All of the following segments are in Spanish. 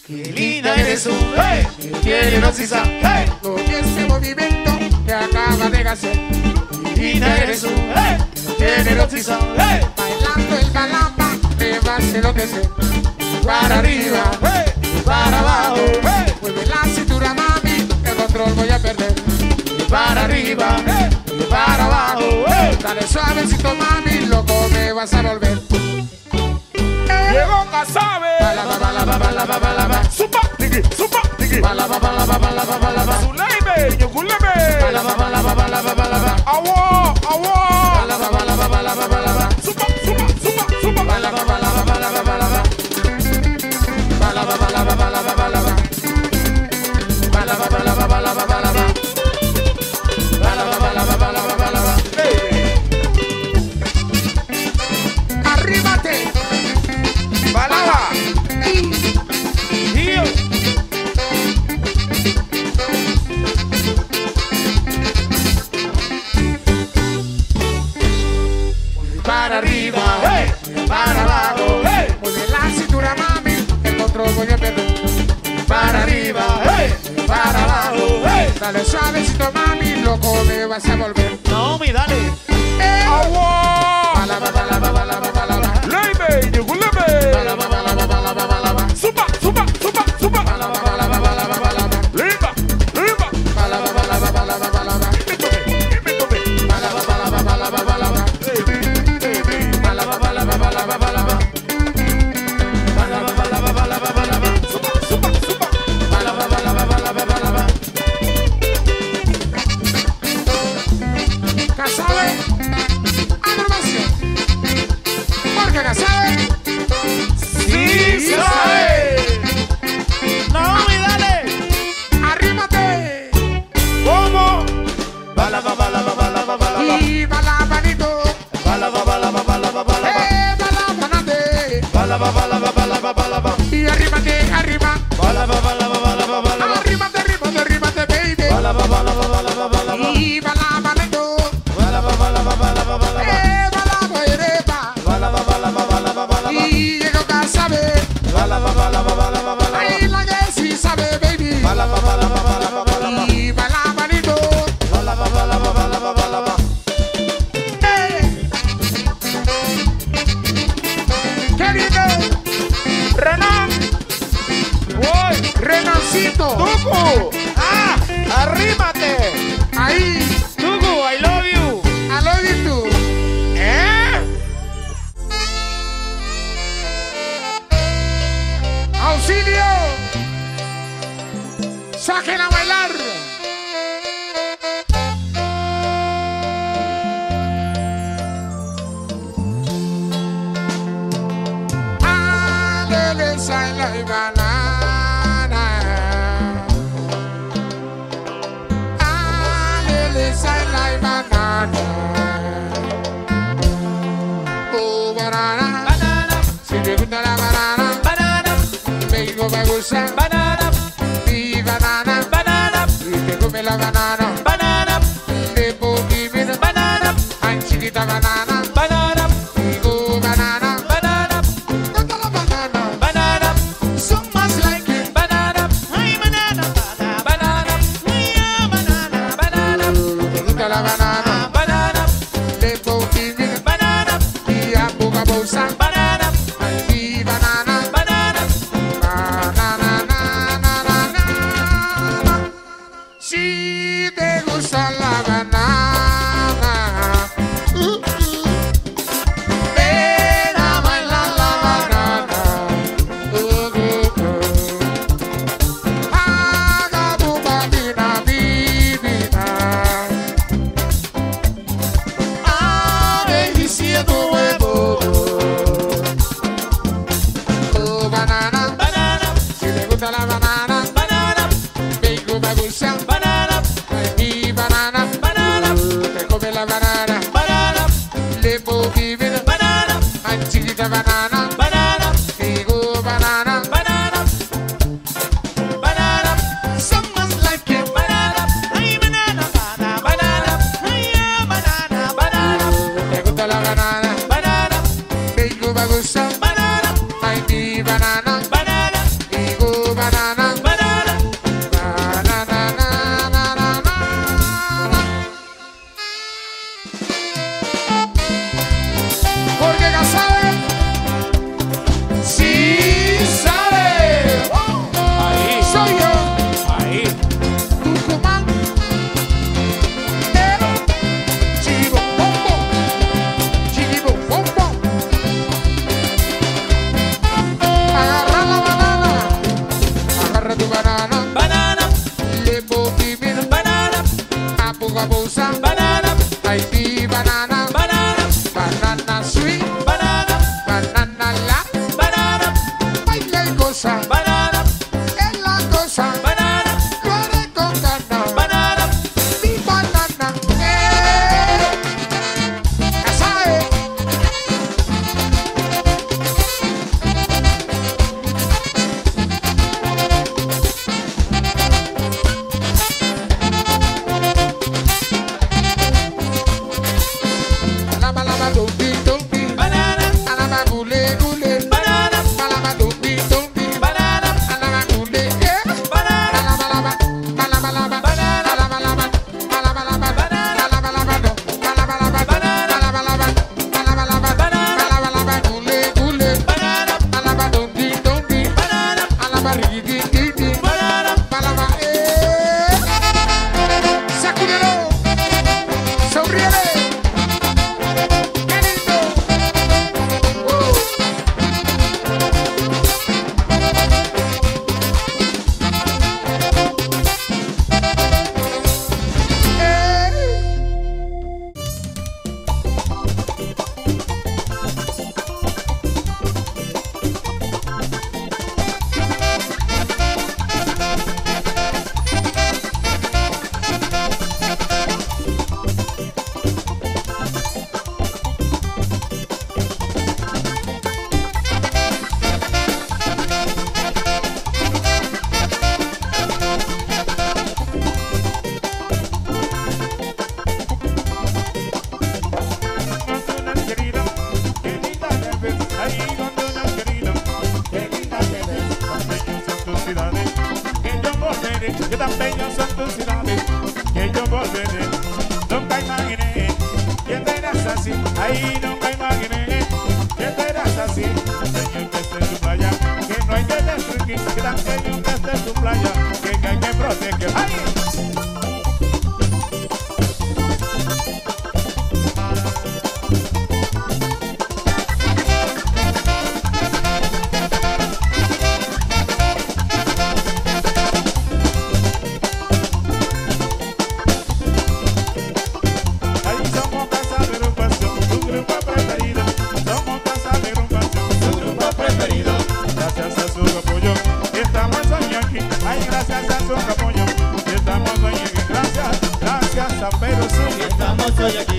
Qué linda eres tú, hey, tiene noticia, hey, Con ese movimiento que acaba de hacer. qué linda eres tú, hey, tiene noticia, hey, Bailando el balamba me va a enloquecer. para arriba, hey, para abajo, hey, Mueve la cintura, mami, el control voy a perder. para arriba, hey, para abajo, hey. Dale suavecito, mami, loco me vas a volver. Llegó Casabe. Balaba, balaba, balaba, balaba. Supa, tiki. Balaba, balaba, balaba, balaba. Zuleime, Yokuleme. Balaba, balaba, balaba, balaba. Awo. Balaba, balaba, balaba, balaba. Supa. Balaba, balaba, balaba, balaba. Balaba, balaba, balaba, balaba. Balaba, balaba, balaba, balaba. Balaba, balaba, balaba, balaba. Arríbate. Balaba. Tío, Para arriba, hey, para abajo, hey, mueve la cintura, mami, el control voy a perder. para arriba, hey, para abajo, hey. Dale suavecito, mami, loco me vas a volver. Naomi, dale. Awo. Balaba, balaba, balaba, balaba. Leime, Yokuleme. Balaba, balaba, balaba, balaba. Supa. Balaba, balaba, balaba, balaba. Limba. Balaba, balaba, balaba, balaba. Balaba, balaba, balaba, balaba. Balaba, balaba, balaba, balaba. Balaba, balaba, balaba, balaba. Supa. Balaba, balaba, balaba, balaba. Casabe, anormación. Porque Casabe, Sí, sabe. Naomi, dale. arrímate. ¿Cómo? Balaba, balaba, balaba, balaba. Y balabanito. Balaba, balaba, balaba, balaba. Balabanate. Balaba, balaba, balaba, balaba. Y arrímate, arriba. Balaba, balaba, balaba, balaba. Arrímate, arrímate, arrímate, baby. Balaba, balaba, balaba, balaba. Y balabanito. Balaba, balaba, balaba, balaba. Balabaerepa. Balaba, balaba, balaba, balaba. Y llegó Casabe. Balaba, balaba, balaba, balaba. Ahí la que sí sabe, baby. Balaba, balaba, balaba, balaba. Y balabanito. Balaba, balaba, balaba, balaba. ¿Qué dice? Renan. Voy. Renancito. Tucu. ¡Ah! ¡Arrímate! Ahí. Tugu, I love you. I love you too. ¡Auxilio! ¡Saquen a bailar! ¡Ándele, la banana! ¡Ándele, la banana! ¡Oh, banana! Banana, Si te gusta la banana, banana, me gusta banana, mi banana. banana, Y te come la banana, banana, te poquito, banana, ay chiquita banana, banana, digo banana, banana, toda la banana, banana, son más like it. banana, ay banana, banana, ay banana, banana, Te gusta la banana, banana, te poquito, banana, y a poca bolsa, banana, ay mi banana, banana, banana, na, na, na, na, na. Si tan bellos son tus ciudades que yo volveré. Nunca imaginé que te eras así, ahí nunca imaginé que te eras así. Señor que esté en tu playa, que no hay que destruir, que tan señor que esté en tu playa, que hay que proteger. ¡Ay!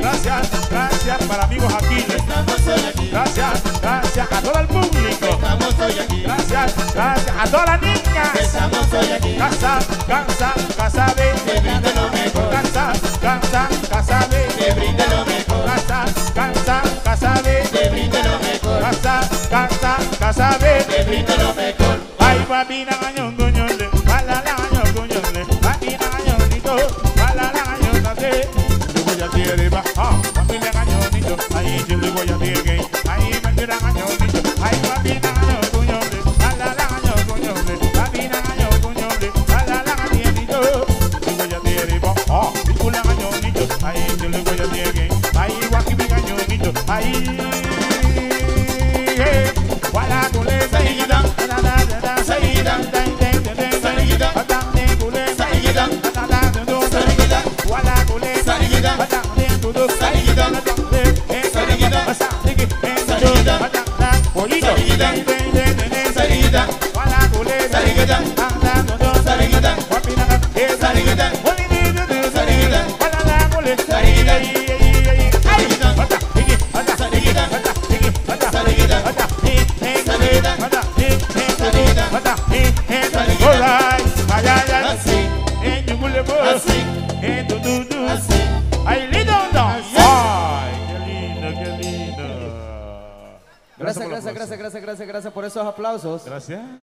Gracias, gracias para amigos Aquiles. Estamos hoy aquí. Gracias, gracias a todo el público. Estamos hoy aquí. Gracias, gracias a todas las niñas. Estamos hoy aquí. Casa, casa, casa de. Te brinde lo mejor. Casa, casa, casa de. Te brinde lo mejor. Casa, casa, casa de. Te brinde lo mejor. Casa, casa, casa de. Te brinde lo mejor. Ay, babina, año, coñole. Balala, año, coñole. Babina, año, nito. Balala, año, tate. Yo voy a tirar baja. Familia, año, nito. Ahí yo le voy a tirar. Ahí me tiran, año, nito. Ay, babina, año, coñole. Balala, año, coñole. Babina, año, coñole. Balala, año, nito. Yo voy a tirar baja. Familia, año, nito. Ahí yo le voy a tirar. Ahí, guaquimi, año, nito. Ahí. Wala, cule, seguida. Seguida. Gracias por esos aplausos. Gracias.